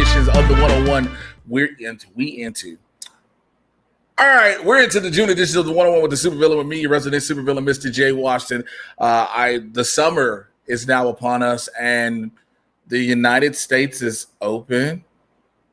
editions of the 101. We into. All right, we're into the June edition of the 101 with the supervillain with me, your resident supervillain, Mr. Jay Washington. The summer is now upon us, and the United States is open,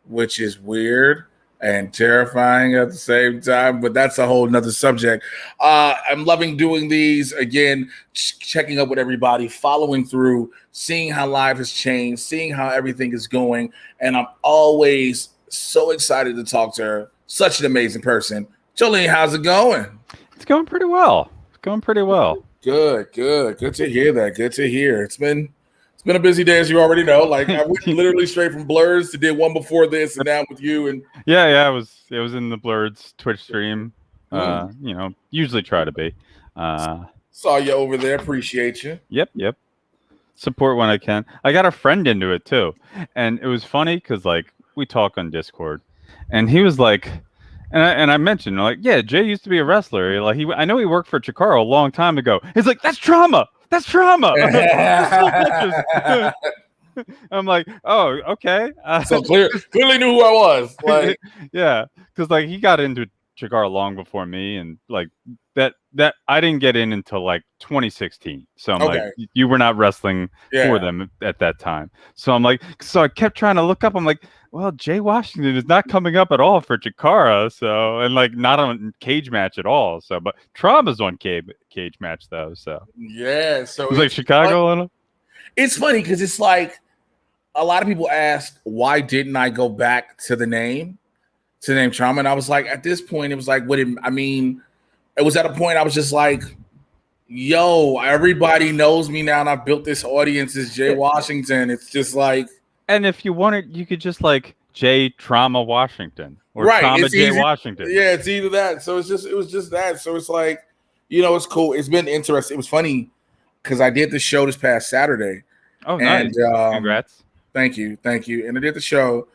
which is weird and terrifying at the same time, but that's a whole nother subject. I'm loving doing these again, checking up with everybody, following through, seeing how life has changed, seeing how everything is going, and I'm always so excited to talk to her. Such an amazing person. JoLene, how's it going? It's going pretty well. Good to hear that. Good to hear. It's been a busy day, as you already know. Like, I went literally straight from Blurs to did one before this, and now with you. And yeah, it was in the Blurs Twitch stream. Usually try to be. Saw you over there. Appreciate you. Yep. Support when I can. I got a friend into it too, and it was funny because like we talk on Discord, and he was like, and I mentioned like, yeah, Jay used to be a wrestler. Like I know he worked for Chikara a long time ago. He's like, that's trauma. I'm like, oh, okay. So clearly knew who I was. Like, yeah, because like he got into Chikara long before me, and like that I didn't get in until like 2016. So I'm like, you were not wrestling for them at that time. So I'm like, so I kept trying to look up. I'm like, well, Jay Washington is not coming up at all for Chikara. So, and like not on Cage Match at all. So, but Trauma's on Cage Match though. So yeah, so it was like Chicago. It's funny because it's like a lot of people asked, why didn't I go back to the name Trauma? And I was like, at this point, it was like, it was at a point I was just like, yo, everybody knows me now, and I've built this audience as Jay Washington. It's just like, and if you wanted, you could just like Jay Trauma Washington or Trauma Jay Washington. Yeah, it's either that. So it was just that. So it's like, it's cool. It's been interesting. It was funny because I did the show this past Saturday. Oh, nice! Congrats. Thank you. And I did the show,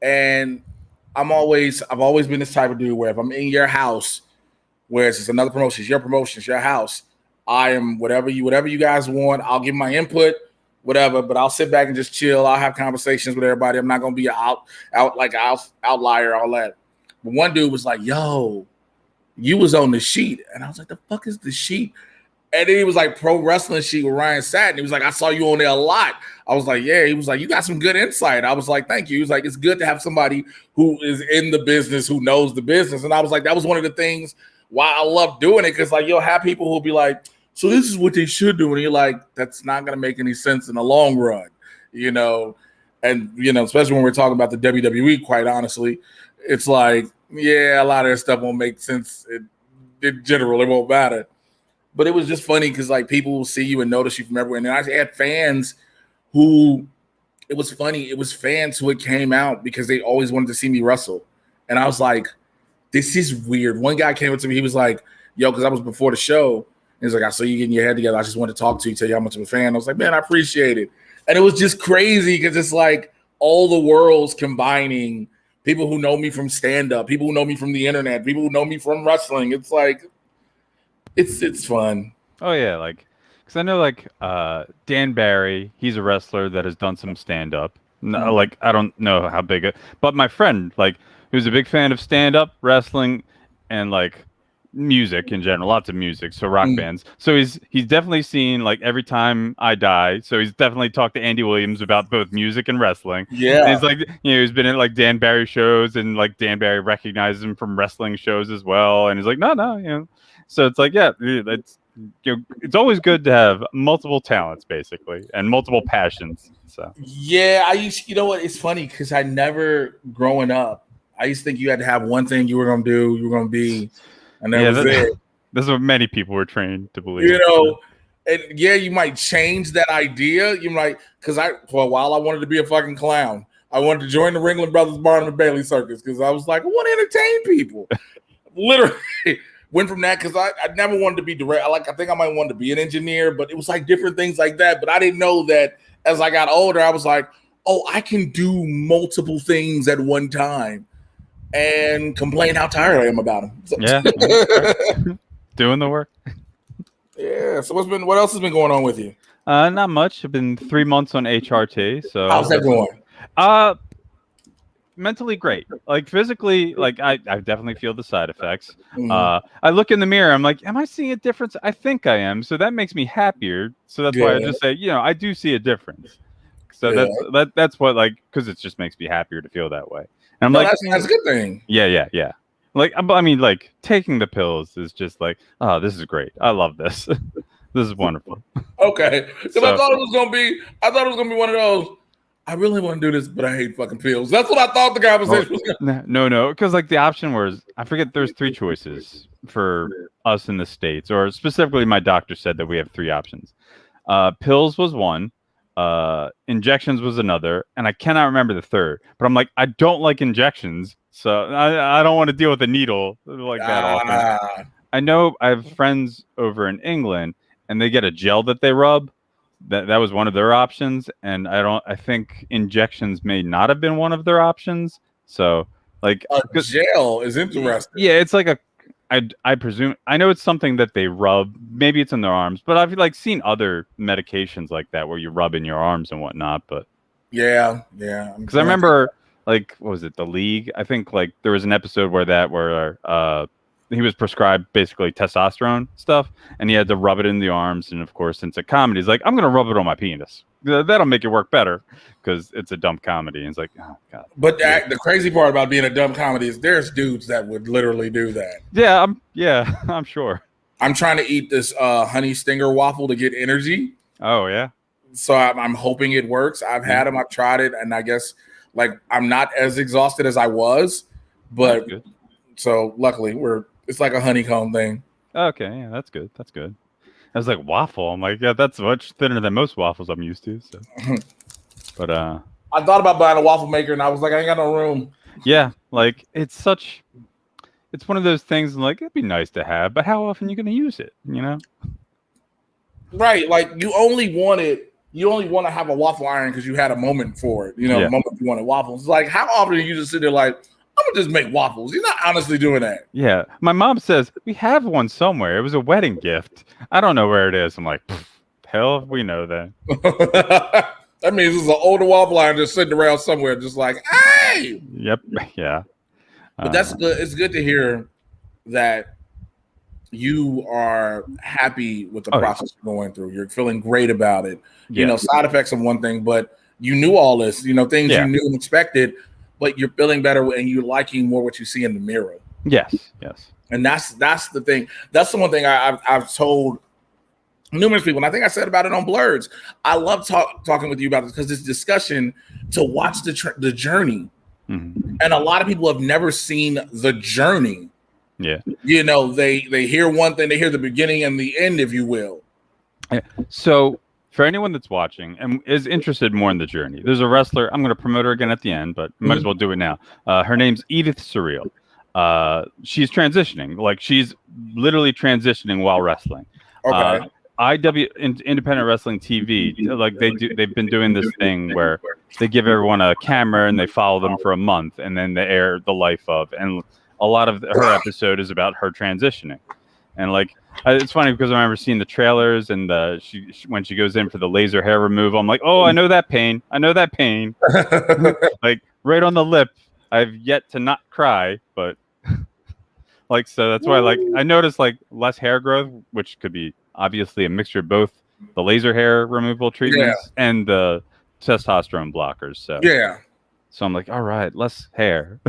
and I've always been this type of dude where if I'm in your house, where it's just another promotion, it's your promotion, it's your house, I am whatever you guys want. I'll give my input, whatever, but I'll sit back and just chill. I'll have conversations with everybody. I'm not gonna be outlier, all that. But one dude was like, "Yo, you was on the sheet," and I was like, "The fuck is the sheet?" And then he was like, "Pro Wrestling Sheet with Ryan Satin." He was like, "I saw you on there a lot." I was like, "Yeah." He was like, "You got some good insight." I was like, "Thank you." He was like, "It's good to have somebody who is in the business, who knows the business." And I was like, that was one of the things why I love doing it, because like you'll have people who'll be like, so this is what they should do, and you're like, that's not gonna make any sense in the long run, and especially when we're talking about the WWE, quite honestly, it's like, yeah, a lot of that stuff won't make sense in general. It won't matter. But it was just funny because like people will see you and notice you from everywhere. And then I had fans who, it was funny, it was fans who had came out because they always wanted to see me wrestle. And I was like, this is weird. One guy came up to me, he was like, yo, because I was before the show. He was like, I saw you getting your head together. I just wanted to talk to you, tell you how much of a fan. I was like, man, I appreciate it. And it was just crazy because it's like all the worlds combining, people who know me from stand-up, people who know me from the internet, people who know me from wrestling. It's like, it's fun. Oh yeah, like because I know like Dan Barry, he's a wrestler that has done some stand-up. No, like I don't know how big but my friend, like, who's a big fan of stand-up wrestling and like music in general, lots of music, so rock bands. So he's definitely seen like Every Time I Die. So he's definitely talked to Andy Williams about both music and wrestling. Yeah, and he's like, he's been in like Dan Barry shows, and like Dan Barry recognizes him from wrestling shows as well. And he's like, no. So it's like, yeah, it's always good to have multiple talents, basically, and multiple passions. So yeah, you know what? It's funny because I never, growing up, I used to think you had to have one thing you were gonna do, you were gonna be, and that was it. This is what many people were trained to believe. And yeah, you might change that idea. You might, because for a while I wanted to be a fucking clown. I wanted to join the Ringling Brothers Barnum and Bailey circus because I was like, I want to entertain people. Literally. Went from that because I never wanted to be direct. I think I might want to be an engineer, but it was like different things like that. But I didn't know that as I got older, I was like, oh, I can do multiple things at one time and complain how tired I am about them. So. Yeah. Doing the work. Yeah. So what else has been going on with you? Not much. I've been 3 months on HRT. So how's that going? mentally great. Like physically, like I definitely feel the side effects. I look in the mirror, I'm like, am I seeing a difference? I think I am. So that makes me happier. So that's why I just say, I do see a difference. So that's what, like, because it just makes me happier to feel that way. And I'm like, that's a good thing. Yeah. Like, I mean, like taking the pills is just like, oh, this is great. I love this. This is wonderful. Okay, because I thought it was gonna be one of those. I really want to do this, but I hate fucking pills. That's what I thought the conversation was gonna be. No, because like the option was, I forget, there's 3 choices for us in the States, or specifically my doctor said that we have 3 options. Pills was one, injections was another, and I cannot remember the third. But I'm like, I don't like injections, so I don't want to deal with a needle like that often. I know I have friends over in England, and they get a gel that they rub. That was one of their options, and I think injections may not have been one of their options. So, like, a gel is interesting. Yeah, it's like I presume, I know it's something that they rub. Maybe it's in their arms, but I've like seen other medications like that where you rub in your arms and whatnot. But yeah, because I remember, like, what was it, The League? I think like there was an episode where he was prescribed basically testosterone stuff, and he had to rub it in the arms. And of course, since it's a comedy, he's like, I'm gonna rub it on my penis. That'll make it work better, because it's a dumb comedy. And it's like, oh god. But the crazy part about being a dumb comedy is there's dudes that would literally do that. Yeah, I'm sure. I'm trying to eat this honey stinger waffle to get energy. Oh yeah. So I'm hoping it works. I've had them, I've tried it, and I guess like I'm not as exhausted as I was, but so luckily it's like a honeycomb thing. Okay, yeah, that's good. I was like, waffle. I'm like, yeah, that's much thinner than most waffles I'm used to. So, but I thought about buying a waffle maker, and I was like, I ain't got no room. Yeah, like it's one of those things. Like, it'd be nice to have, but how often are you going to use it? Right? Like you only want to have a waffle iron because you had a moment for it. A moment you wanted waffles. Like, how often do you just sit there like, I'm gonna just make waffles? You're not honestly doing that. Yeah, my mom says we have one somewhere. It was a wedding gift. I don't know where it is. I'm like, hell if we know that. That means it's an older waffle iron just sitting around somewhere, just like, hey. Yep. Yeah. But that's good. It's good to hear that you are happy with the process you're going through. You're feeling great about it. Yeah. Side effects are one thing, but you knew all this. Things you knew and expected. But you're feeling better and you're liking more what you see in the mirror. Yes. And that's the thing. That's the one thing I've told numerous people. And I think I said about it on Blurs. I love talking with you about this because it's discussion to watch the journey. Mm-hmm. And a lot of people have never seen the journey. Yeah. They hear one thing, they hear the beginning and the end, if you will. Yeah. So for anyone that's watching and is interested more in the journey, there's a wrestler. I'm going to promote her again at the end, but might as well do it now. Her name's Edith Surreal. She's transitioning. Like, she's literally transitioning while wrestling. Okay. Independent Wrestling TV, like they've been doing this thing where they give everyone a camera and they follow them for a month, and then they air the life of. And a lot of her episode is about her transitioning. And like, it's funny because I remember seeing the trailers and when she goes in for the laser hair removal, I'm like, oh, I know that pain. Like, right on the lip. I've yet to not cry, but like, so that's why, like, I noticed like less hair growth, which could be obviously a mixture of both the laser hair removal treatments and the testosterone blockers. So I'm like, all right, less hair.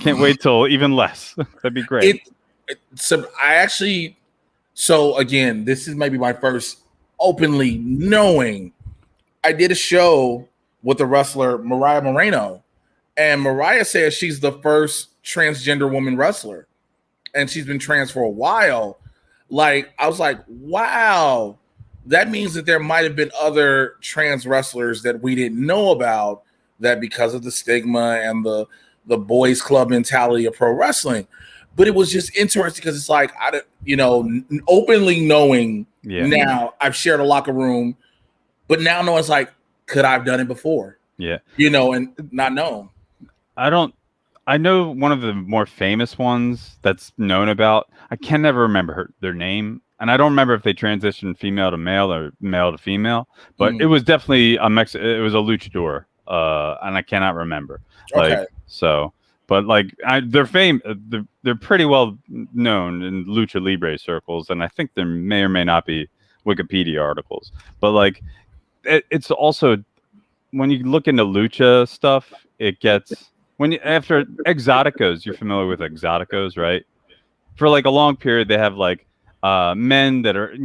Can't wait till even less. That'd be great. So again, this is maybe my first openly knowing. I did a show with the wrestler Mariah Moreno, and Mariah says she's the first transgender woman wrestler, and she's been trans for a while. Like, I was like, wow, that means that there might have been other trans wrestlers that we didn't know about, that because of the stigma and the boys club mentality of pro wrestling. But it was just interesting because it's like, openly knowing now I've shared a locker room, but now knowing it's like, could I have done it before? Yeah. And not know. I know one of the more famous ones that's known about. I can never remember their name. And I don't remember if they transitioned female to male or male to female, but it was definitely it was a luchador. and I cannot remember. Okay. But like they're pretty well known in lucha libre circles, and I think there may or may not be Wikipedia articles. But like, it's also when you look into lucha stuff, it gets after exoticos. You're familiar with exoticos, right? For like a long period, they have like men that are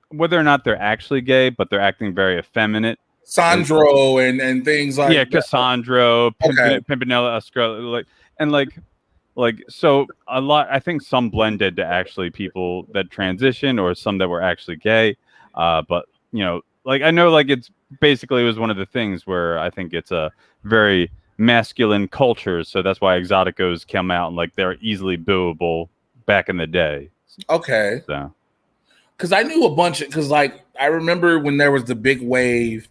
whether or not they're actually gay, but they're acting very effeminate. Sandro and things like Cassandro, Pimpinella Escrow, so a lot. I think some blended to actually people that transition, or some that were actually gay. But I know it's basically it was one of the things where I think it's a very masculine culture, so that's why exoticos come out and they're easily booable back in the day. Okay. So, because I knew a bunch because I remember when there was the big wave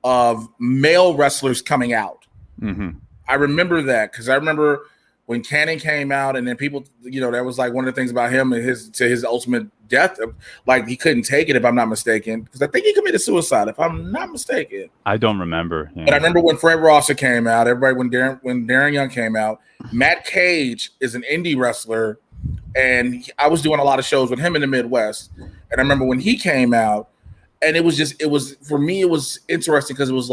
of male wrestlers coming out. Mm-hmm. I remember that because I remember when Cannon came out, and then people, that was one of the things about him and his ultimate death. He couldn't take it, if I'm not mistaken, because I think he committed suicide, if I'm not mistaken. I don't remember. Yeah. But I remember when Fred Rosser came out, when Darren Young came out. Matt Cage is an indie wrestler, and I was doing a lot of shows with him in the Midwest. And I remember when he came out, and it was for me, it was interesting because it was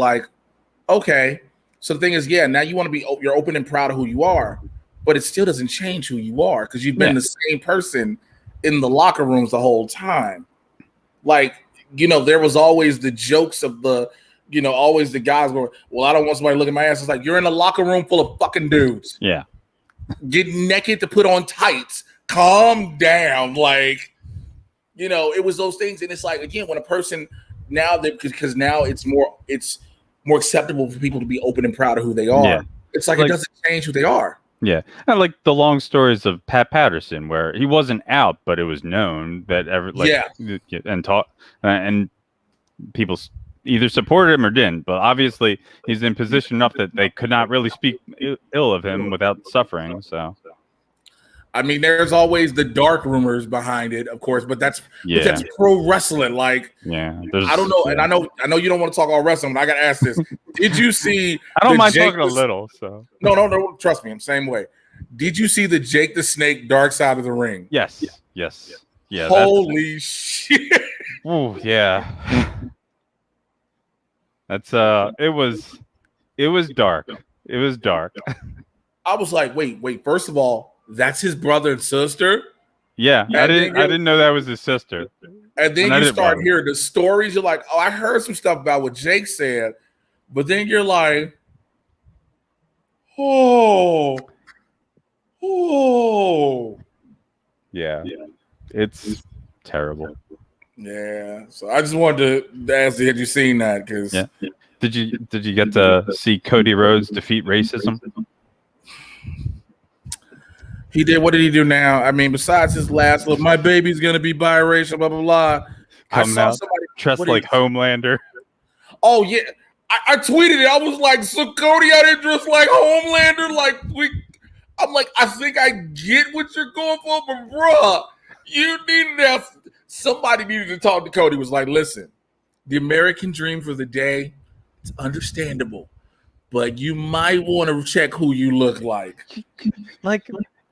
okay. So the thing is, now you want to you're open and proud of who you are, but it still doesn't change who you are because you've been the same person in the locker rooms the whole time. There was always the jokes of the, always the guys going, well, I don't want somebody to look at my ass. It's you're in a locker room full of fucking dudes. Yeah. Get naked to put on tights. Calm down. It was those things. And it's again, when a person now because now it's more acceptable for people to be open and proud of who they are. Yeah. It's it doesn't change who they are. Yeah. And the long stories of Pat Patterson, where he wasn't out, but it was known that and people either supported him or didn't. But obviously he's in position enough that they could not really speak ill of him without suffering. So I mean, there's always the dark rumors behind it, of course, but that's pro wrestling. I don't know, and I know you don't want to talk all wrestling, but I got to ask this: did you see? I don't mind talking a little. So no, trust me, I'm the same way. Did you see the Jake the Snake Dark Side of the Ring? Yes. Yeah. Holy shit! Oh yeah. That's It was dark. It was dark. I was like, wait. First of all, that's his brother and sister. Yeah, I didn't know that was his sister. And then you start hearing the stories. You're like, oh, I heard some stuff about what Jake said, but then you're like, oh, yeah. It's terrible. Yeah. So I just wanted to ask you, had you seen that? Because did you get to see Cody Rhodes defeat racism? He did. What did he do now? I mean, besides his last look, my baby's gonna be biracial, blah blah blah. I saw somebody dressed like Homelander. Oh yeah, I tweeted it. I was like, so Cody out there dressed like Homelander. I'm like, I think I get what you're going for, but bruh, you needed that. Somebody needed to talk to Cody. Was like, listen, the American dream for the day, it's understandable, but you might want to check who you look like.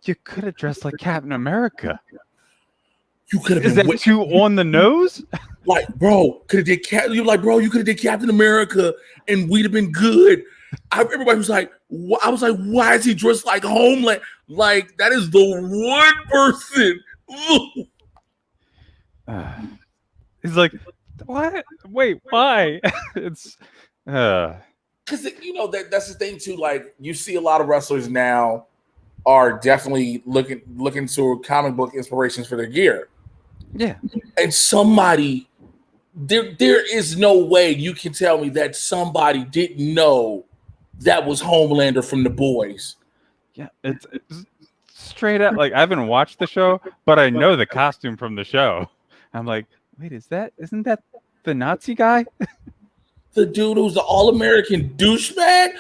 You could have dressed like Captain America. You could have. Is that too on the nose? Bro, could have did Captain. You could have did Captain America, and we'd have been good. Everybody was like, I was like, why is he dressed like Homeland? That is the one person. He's like, what? Wait, why? It's because that's the thing too. You see a lot of wrestlers now are definitely looking to comic book inspirations for their gear. Yeah. And somebody, there is no way you can tell me that somebody didn't know that was Homelander from The Boys. Yeah, it's straight up. I haven't watched the show, but I know the costume from the show. I'm like, wait, isn't that the Nazi guy? The dude who's the all-American douchebag?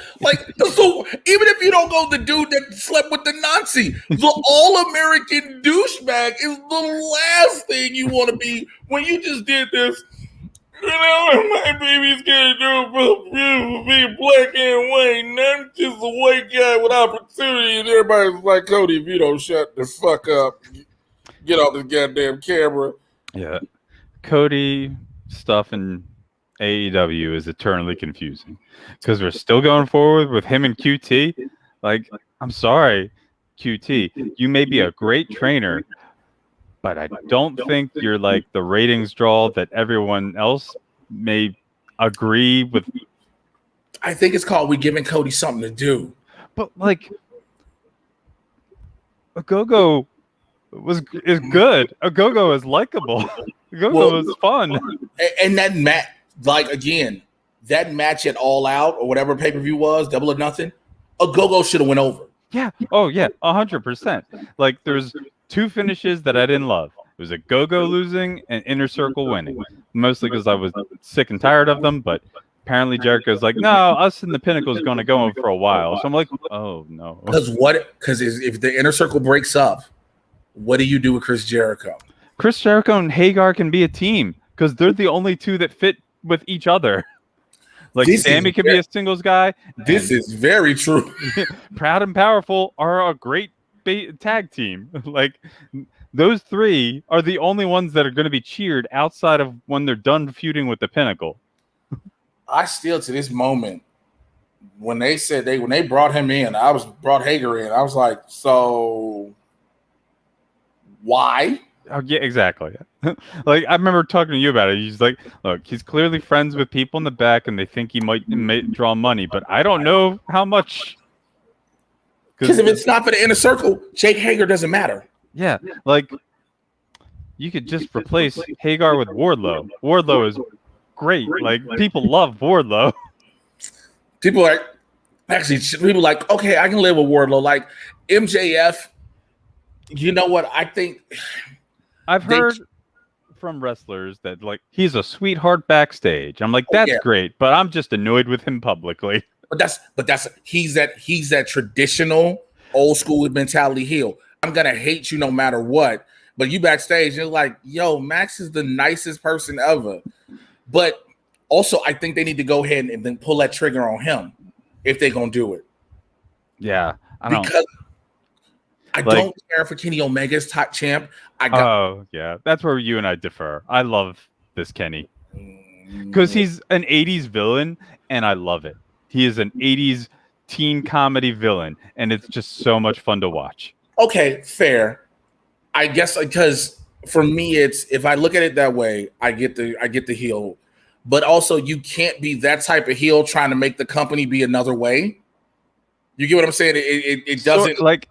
So even if you don't go the dude that slept with the Nazi, the all-American douchebag is the last thing you want to be when you just did this. My baby's gonna do for beautiful being black and white, and I'm just a white guy with opportunity. And everybody's like, Cody, if you don't shut the fuck up, get off this goddamn camera. Yeah, Cody stuff in AEW is eternally confusing because we're still going forward with him and QT. Like, I'm sorry, QT, you may be a great trainer, but I don't think you're like the ratings draw that everyone else may agree with. I think it's called we giving Cody something to do. But like, Ogogo is good. Ogogo is likable. Ogogo is fun. And that match, like again, that match at All Out or whatever pay-per-view was, Double or Nothing, Ogogo should have went over. Yeah. Oh yeah, 100%. Like there's two finishes that I didn't love. It was a Go-Go losing and Inner Circle winning. Mostly because I was sick and tired of them, but apparently Jericho's like, no, us and the Pinnacle is going to go on for a while. So I'm like, oh no. Because if the Inner Circle breaks up, what do you do with Chris Jericho? Chris Jericho and Hagar can be a team because they're the only two that fit with each other. Like Sammy can be a singles guy. This is very true. Proud and Powerful are a great tag team. Like those three are the only ones that are going to be cheered outside of when they're done feuding with the Pinnacle. I still, to this moment, when they brought him in, brought Hager in. I was like, so why? Oh yeah, exactly. Like I remember talking to you about it. He's like, look, he's clearly friends with people in the back, and they think he might draw money, but I don't know how much. Because if it's not for the Inner Circle, Jake Hager doesn't matter. Yeah, like you could just replace Hagar with Wardlow. Wardlow is great. Like people love Wardlow. People like okay, I can live with Wardlow. Like MJF. You know what? I think I've heard from wrestlers that like he's a sweetheart backstage. I'm like, that's great, but I'm just annoyed with him publicly. But he's that traditional old school mentality heel. I'm gonna hate you no matter what. But you backstage, you're like, yo, Max is the nicest person ever. But also, I think they need to go ahead and then pull that trigger on him if they're gonna do it. Yeah, because I don't care for Kenny Omega's top champ. Yeah, that's where you and I differ. I love this Kenny because he's an '80s villain, and I love it. He is an '80s teen comedy villain, and it's just so much fun to watch. Okay, fair. I guess because for me, it's if I look at it that way, I get the heel, but also you can't be that type of heel trying to make the company be another way. You get what I'm saying? It doesn't like.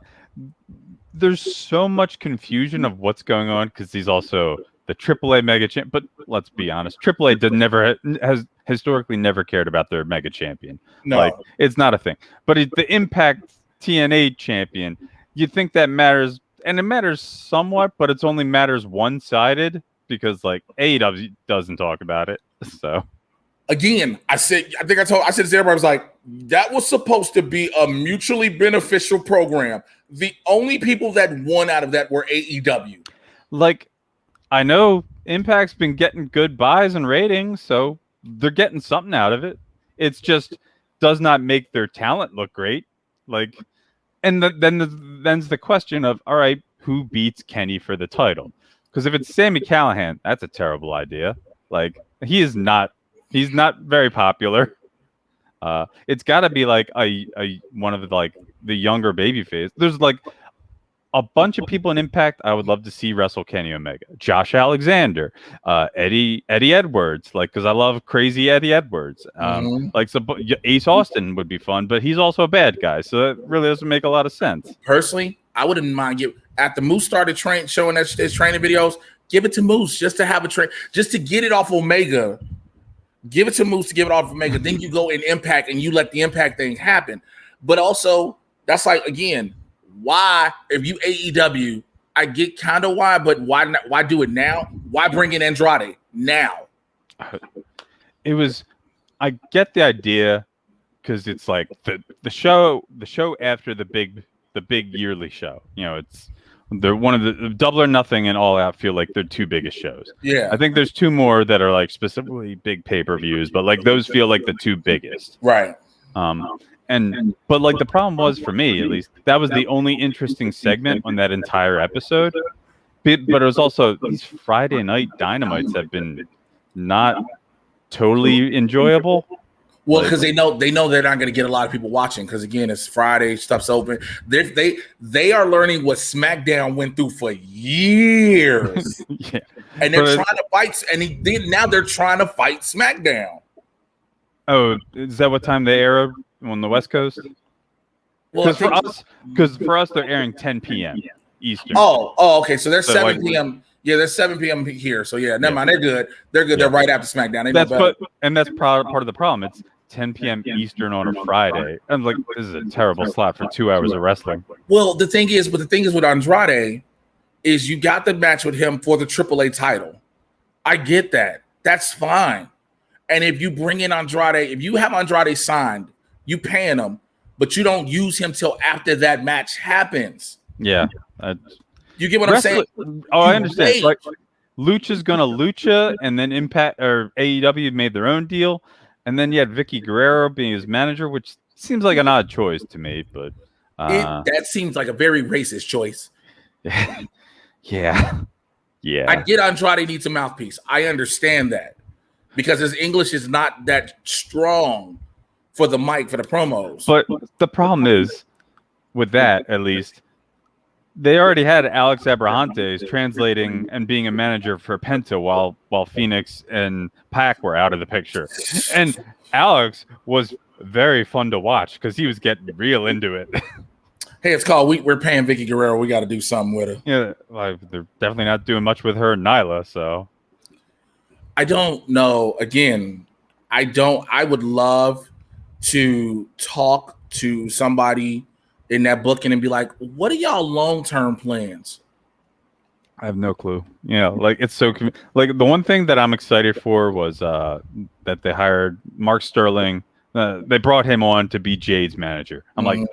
There's so much confusion of what's going on because he's also the AAA mega champ. But let's be honest, AAA has historically never cared about their mega champion. No, like it's not a thing. But the Impact TNA champion, you'd think that matters, and it matters somewhat, but it's only matters one-sided because like AEW doesn't talk about it. So again, I said to everybody, I was like, that was supposed to be a mutually beneficial program. The only people that won out of that were AEW. Like, I know Impact's been getting good buys and ratings, so they're getting something out of it. It's just does not make their talent look great. Like, and then's the question of, all right, who beats Kenny for the title? Because if it's Sami Callihan, that's a terrible idea. Like, he's not very popular. It's got to be like a one of the younger babyface. There's like a bunch of people in Impact I would love to see wrestle Kenny Omega. Josh Alexander, Eddie Edwards, like because I love crazy Eddie Edwards. Like so, Ace Austin would be fun, but he's also a bad guy, so that really doesn't make a lot of sense. Personally, I wouldn't mind after Moose started showing his training videos. Give it to Moose just to have just to get it off Omega. Give it to Moose to give it off Omega. Then you go in Impact and you let the Impact thing happen. But also, that's like, again, why, if you AEW, I get kind of why, but why not? Why do it now? Why bring in Andrade now? I get the idea because it's like the show after the big yearly show. You know, it's They're one of the Double or Nothing and All Out feel like they're two biggest shows. Yeah. I think there's two more that are like specifically big pay-per-views, but like those feel like the two biggest. Right. But like the problem was for me, at least, that was the only interesting segment on that entire episode. But it was also these Friday night Dynamites have been not totally enjoyable. Well, because they know they're not going to get a lot of people watching. Because again, it's Friday, stuff's open. They are learning what SmackDown went through for years, yeah. And they're trying to fight. And now they're trying to fight SmackDown. Oh, is that what time they air on the West Coast? Well, because for us, they're airing 10 p.m. Eastern. Oh, okay. So they're 7 p.m. Yeah, they're 7 p.m. here. So yeah, never mind. They're good. They're good. Yeah. They're right after SmackDown. That's part of the problem. It's 10 p.m. Eastern on a Friday. I'm like, this is a terrible slot for 2 hours of wrestling. Well, the thing is with Andrade is you got the match with him for the AAA title. I get that. That's fine. And if you bring in Andrade, if you have Andrade signed, you paying him, but you don't use him till after that match happens. Yeah. You get what I'm saying? Oh, I understand. Like, Lucha's gonna Lucha, and then Impact or AEW made their own deal, and then you had Vicky Guerrero being his manager, which seems like an odd choice to me. But that seems like a very racist choice. Yeah. I get Andrade needs a mouthpiece. I understand that because his English is not that strong for the mic for the promos. But the problem is with that, at least. They already had Alex Abrahantes translating and being a manager for Penta while Phoenix and Pac were out of the picture. And Alex was very fun to watch because he was getting real into it. Hey, it's called we're paying Vicky Guerrero. We got to do something with her. Yeah, well, they're definitely not doing much with her and Nyla, so. I don't know. Again, I would love to talk to somebody in that booking and be like, what are y'all long-term plans? I have no clue. Yeah, like it's so like the one thing that I'm excited for was that they hired Mark Sterling. They brought him on to be Jade's manager. I'm like,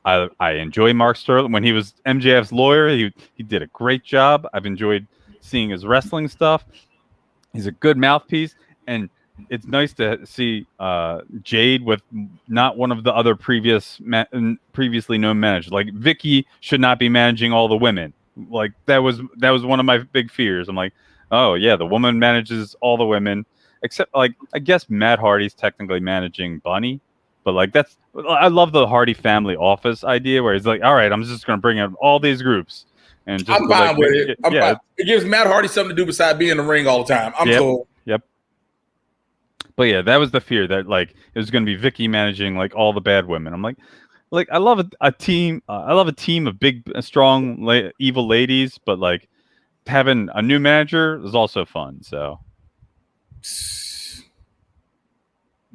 I enjoy Mark Sterling. When he was MJF's lawyer, he did a great job. I've enjoyed seeing his wrestling stuff. He's a good mouthpiece, and it's nice to see Jade with not one of the other previously known managers. Like Vicky should not be managing all the women. Like that was one of my big fears. I'm like, oh yeah, the woman manages all the women, except like I guess Matt Hardy's technically managing Bunny, but like I love the Hardy family office idea where he's like, all right, I'm just gonna bring in all these groups. And just I'm fine with it. I'm fine. It gives Matt Hardy something to do besides being in the ring all the time. I'm cool. Yep. But yeah, that was the fear that like it was going to be Vicky managing like all the bad women. I'm like I love a team. I love a team of big, strong, evil ladies. But like having a new manager is also fun. So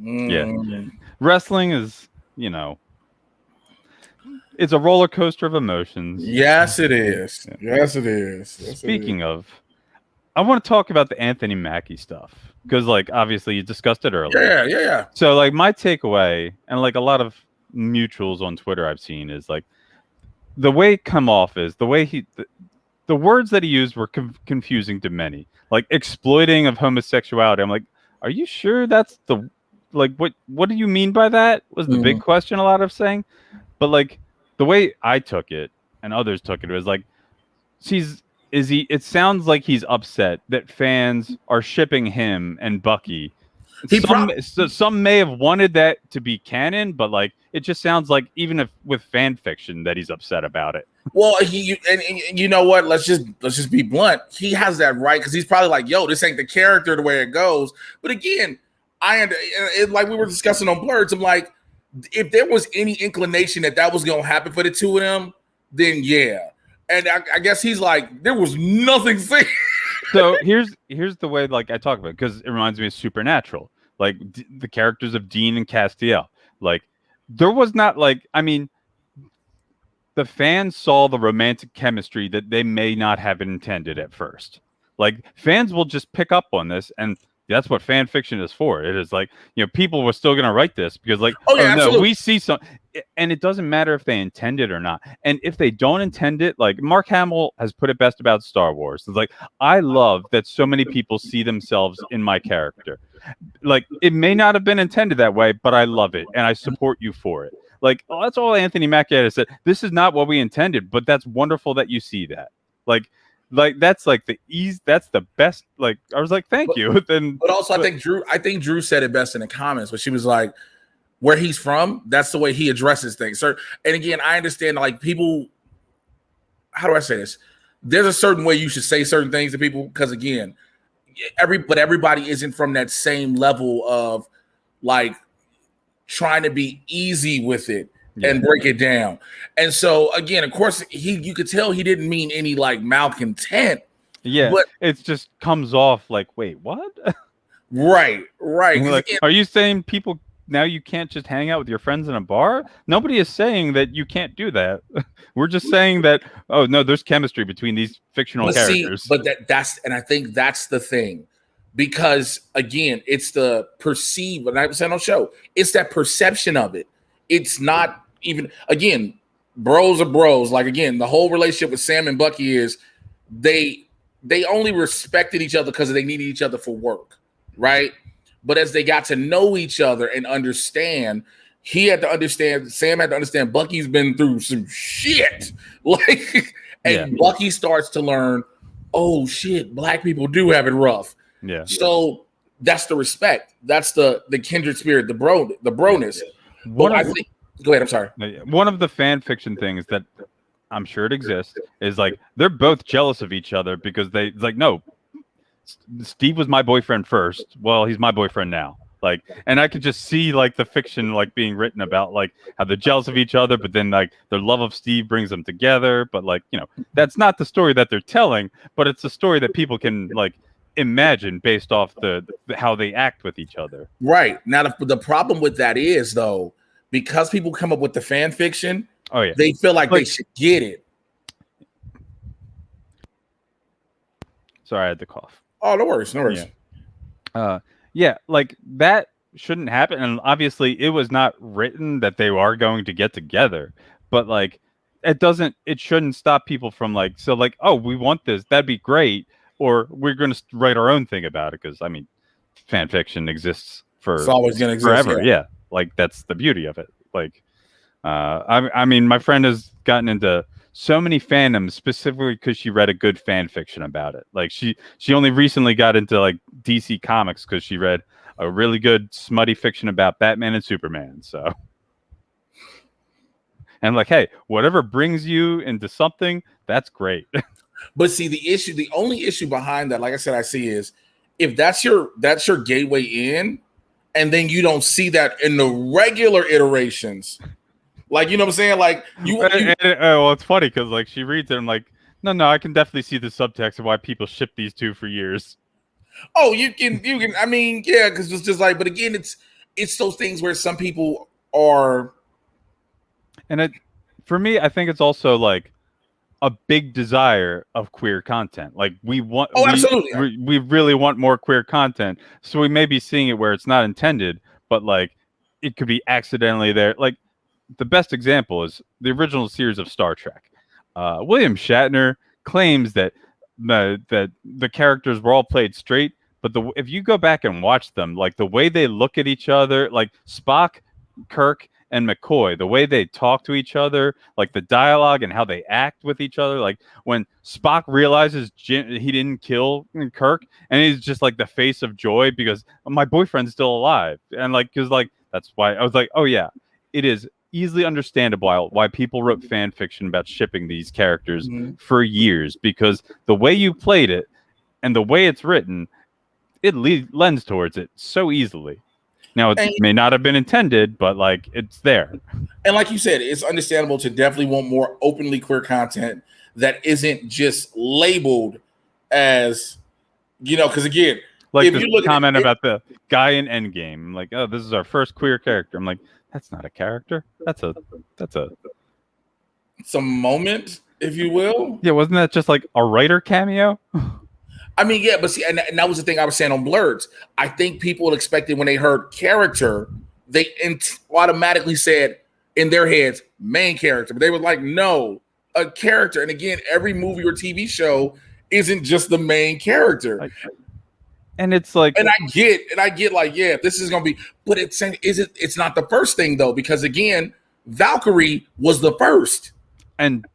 yeah, wrestling is it's a roller coaster of emotions. Yes, it is. Yes, it is. Speaking of, I want to talk about the Anthony Mackie stuff. Because, like, obviously you discussed it earlier. Yeah. So, like, my takeaway, and, like, a lot of mutuals on Twitter I've seen is, like, the way it come off is, the way the words that he used were confusing to many. Like, exploiting of homosexuality. I'm like, are you sure that's what do you mean by that? Was the big question a lot of saying. But, like, the way I took it, and others took it, was, like, it sounds like he's upset that fans are shipping him and Bucky. Some may have wanted that to be canon, but like it just sounds like even if with fan fiction that he's upset about it. Well, and you know what? Let's just be blunt. He has that right because he's probably like, "Yo, this ain't the character the way it goes." But again, like we were discussing on Blurts. I'm like, if there was any inclination that was going to happen for the two of them, then yeah. And I guess he's like, there was nothing said. So here's the way like I talk about it, because it reminds me of Supernatural, like the characters of Dean and Castiel. Like there was not like, I mean, the fans saw the romantic chemistry that they may not have intended at first. Like fans will just pick up on this, and that's what fan fiction is for. It is like, people were still going to write this because like, oh yeah, no, absolutely. we see some, and it doesn't matter if they intend it or not. And if they don't intend it, like Mark Hamill has put it best about Star Wars. It's like, I love that so many people see themselves in my character. Like, it may not have been intended that way, but I love it and I support you for it. Like, that's all Anthony Mackie said. This is not what we intended, but that's wonderful that you see that. Like that's like that's the best. Like, I was like, thank you. But also, I think Drew said it best in the comments, but she was like, where he's from, that's the way he addresses things. So, and again, I understand, like, people, how do I say this? There's a certain way you should say certain things to people, because again, everybody isn't from that same level of like trying to be easy with it and break it down. And so again, of course, you could tell he didn't mean any like malcontent. Yeah, but it just comes off like, wait, what? Right. Like, are you saying people now you can't just hang out with your friends in a bar? Nobody is saying that you can't do that. We're just saying that, oh no, there's chemistry between these fictional characters. But I think that's the thing, because again, it's the perceived, and I've said on show, it's that perception of it. It's not even, again, bros are bros. Like, again, the whole relationship with Sam and Bucky is they only respected each other because they needed each other for work, right? But as they got to know each other and understand, Sam had to understand Bucky's been through some shit. Like, and Bucky starts to learn, oh shit, black people do have it rough. Yeah. So that's the respect. That's the kindred spirit, the broness. Go ahead, I'm sorry. One of the fan fiction things that I'm sure it exists is like, they're both jealous of each other because no, Steve was my boyfriend first. Well, he's my boyfriend now. Like, and I could just see like the fiction like being written about like how they're jealous of each other, but then like their love of Steve brings them together. But like, that's not the story that they're telling, but it's a story that people can like imagine based off the how they act with each other. Right. Now the problem with that is, though, because people come up with the fan fiction, they feel like they should get it. Sorry, I had to cough. Oh, no worries. Yeah, like that shouldn't happen. And obviously it was not written that they are going to get together, but like it shouldn't stop people from like, so like, oh, we want this, that'd be great, or we're going to write our own thing about it. Because I mean, fan fiction exists it's always going to exist forever. Yeah, like that's the beauty of it. Like, I mean, my friend has gotten into so many fandoms specifically because she read a good fan fiction about it. Like she only recently got into like DC Comics because she read a really good smutty fiction about Batman and Superman. So, and like, hey, whatever brings you into something, that's great. But see, the only issue behind that, like I said, I see is if that's your gateway in, and then you don't see that in the regular iterations. Like, you know what I'm saying? Like, well, it's funny because like she reads it, I'm like, no, I can definitely see the subtext of why people ship these two for years. Oh, you can. I mean, yeah, because it's just like, but again, it's those things where some people are. And for me, I think it's also like a big desire of queer content. Like we want, absolutely, we really want more queer content. So we may be seeing it where it's not intended, but like it could be accidentally there. Like, the best example is the original series of Star Trek. William Shatner claims that the characters were all played straight, but if you go back and watch them, like the way they look at each other, like Spock, Kirk, and McCoy, the way they talk to each other, like the dialogue and how they act with each other, like when Spock realizes he didn't kill Kirk, and he's just like the face of joy because my boyfriend's still alive, and like because like that's why I was like, oh yeah, it is easily understandable why people wrote fan fiction about shipping these characters for years, because the way you played it and the way it's written, it lends towards it so easily. Now, it may not have been intended, but like it's there. And like you said, it's understandable to definitely want more openly queer content that isn't just labeled as, because again, like if you comment about the guy in Endgame, I'm like, oh, this is our first queer character. I'm like, that's not a character. That's some moment, if you will. Yeah, wasn't that just like a writer cameo? I mean, yeah, but see, and that was the thing I was saying on Blurs. I think people expected when they heard character, they automatically said in their heads main character, but they were like, no, a character. And again, every movie or TV show isn't just the main character. And it's like, and I get like, yeah, this is gonna be, but it's not the first thing though, because again, Valkyrie was the first, and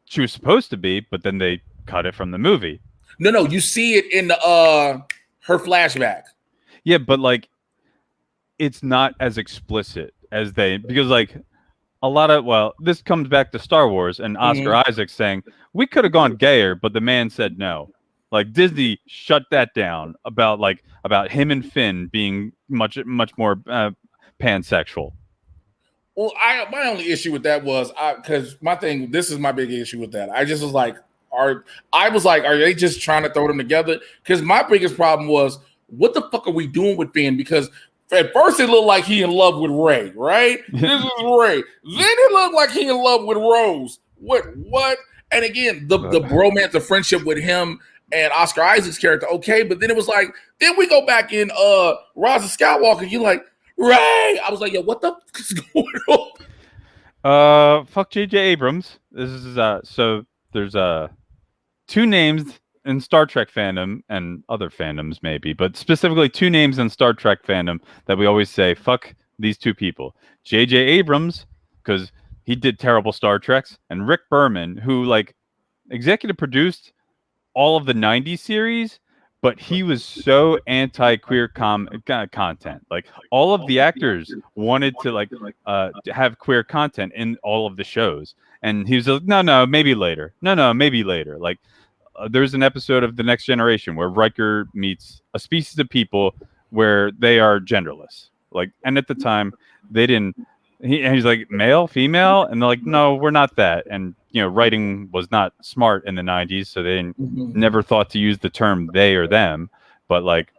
she was supposed to be, but then they cut it from the movie. No, you see it in the her flashback. Yeah, but like, it's not as explicit as because like a lot of, this comes back to Star Wars and Oscar Isaac saying we could have gone gayer, but the man said no. Like Disney shut that down about him and Finn being much more pansexual. Well, my only issue with that was because this is my big issue with that. I just was like, are they just trying to throw them together? Because my biggest problem was, what the fuck are we doing with Finn? Because at first it looked like he in love with Rey, right? This is Rey. Then it looked like he in love with Rose. What? And again, the bromance, the friendship with him and Oscar Isaac's character, okay, but then it was like, then we go back in Rise of Skywalker, you're like, Rey. I was like, yo, what the fuck is going on? Fuck J.J. Abrams. This is so there's two names in Star Trek fandom and other fandoms maybe, but specifically two names in Star Trek fandom that we always say, fuck these two people. J.J. Abrams, because he did terrible Star Treks, and Rick Berman, who like executive produced all of the 90s series, but he was so anti-queer content. Like all of the actors wanted to have queer content in all of the shows. And he was like, no, maybe later. No, maybe later. Like there's an episode of The Next Generation where Riker meets a species of people where they are genderless. Like, and at the time they didn't, he's like, male, female? And they're like, no, we're not that. And, writing was not smart in the 90s, so they never thought to use the term they or them. But like,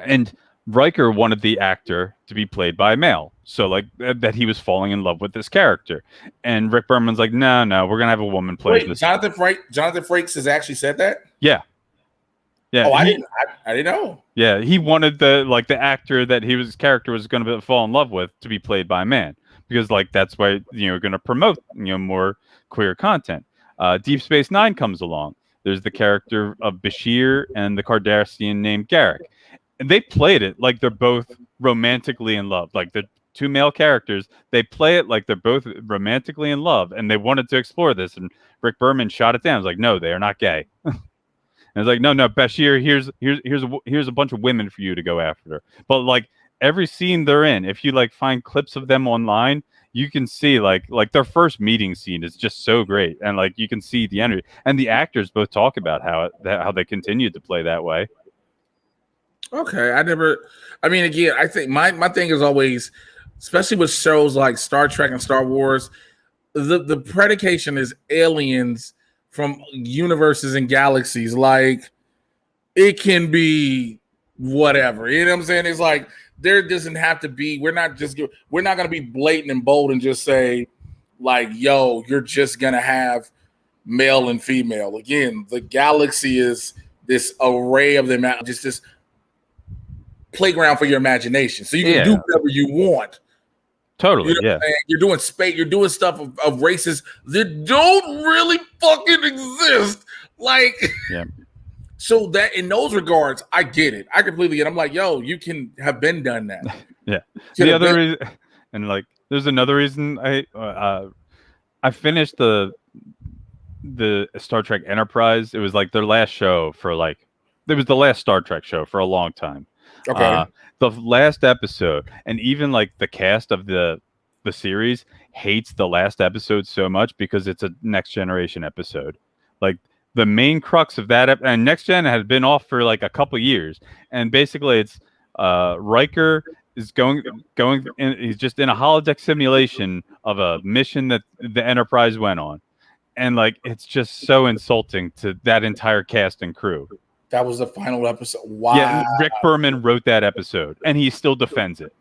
and Riker wanted the actor to be played by a male. So like that he was falling in love with this character. And Rick Berman's like, no, we're going to have a woman play this. Jonathan Frakes has actually said that? Yeah. Yeah. Oh, I didn't know. Yeah, he wanted the actor that his character was going to fall in love with to be played by a man, because like that's why going to promote more queer content. Deep Space Nine comes along. There's the character of Bashir and the Cardassian named Garrick, and they played it like they're both romantically in love. Like the two male characters, they play it like they're both romantically in love, and they wanted to explore this. And Rick Berman shot it down. He's like, no, they are not gay. And it's like, no, Bashir, here's a bunch of women for you to go after. But like every scene they're in, if you like find clips of them online, you can see like their first meeting scene is just so great, and like you can see the energy. And the actors both talk about how they continued to play that way. Okay, I mean, again, I think my thing is always, especially with shows like Star Trek and Star Wars, the predication is aliens from universes and galaxies. Like it can be whatever, you know what I'm saying? It's like there doesn't have to be, we're not going to be blatant and bold and just say like, yo, you're just going to have male and female. Again, the galaxy is this array of them, just this playground for your imagination, so you can do whatever you want. Totally, you know you're doing space, you're doing stuff of races that don't really fucking exist. Like, so that in those regards, I get it. I completely get it. I'm like, yo, you can have been done that. Yeah. The other reason, and like, there's another reason I finished the Star Trek Enterprise. It was like their last show for like, it was the last Star Trek show for a long time. Okay. The last episode, and even like the cast of the series hates the last episode so much because it's a Next Generation episode. Like the main crux of that, and Next Gen has been off for like a couple years, and basically it's Riker is going in, he's just in a holodeck simulation of a mission that the Enterprise went on, and like it's just so insulting to that entire cast and crew. That was the final episode. Wow. Yeah, Rick Berman wrote that episode, and he still defends it.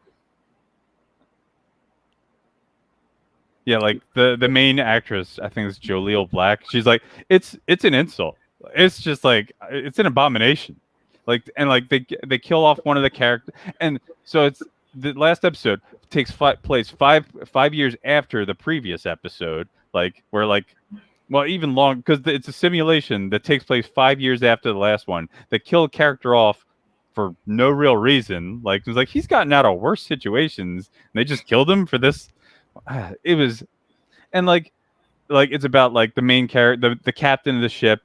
Yeah, like the main actress, I think it's JoLene Black. She's like, it's an insult. it's just like it's an abomination. Like and like they kill off one of the characters, and so it's the last episode takes place five years after the previous episode. Like where like well even long because it's a simulation that takes place 5 years after the last one. They kill a character off for no real reason. Like it was like he's gotten out of worse situations, and they just killed him for this. It was and like it's about like the main character, the captain of the ship,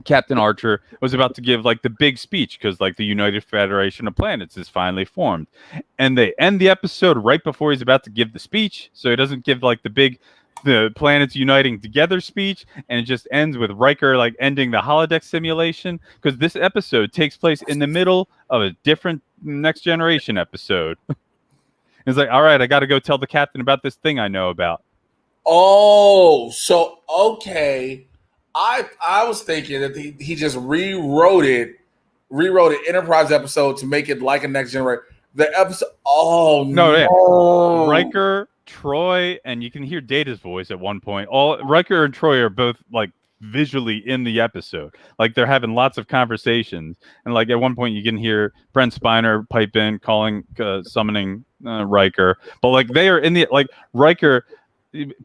Captain Archer was about to give like the big speech because like the United Federation of Planets is finally formed, and they end the episode right before he's about to give the speech, so he doesn't give like the planets uniting together speech, and it just ends with Riker like ending the holodeck simulation because this episode takes place in the middle of a different Next Generation episode. It's like, all right, I got to go tell the captain about this thing I know about. Oh, so okay. I was thinking that he just rewrote an Enterprise episode to make it like a Next Generation. The episode. Oh no! Yeah. Riker, Troy, and you can hear Data's voice at one point. All Riker and Troy are both like visually in the episode. Like they're having lots of conversations, and like at one point you can hear Brent Spiner pipe in, summoning Riker. But like they are in the like Riker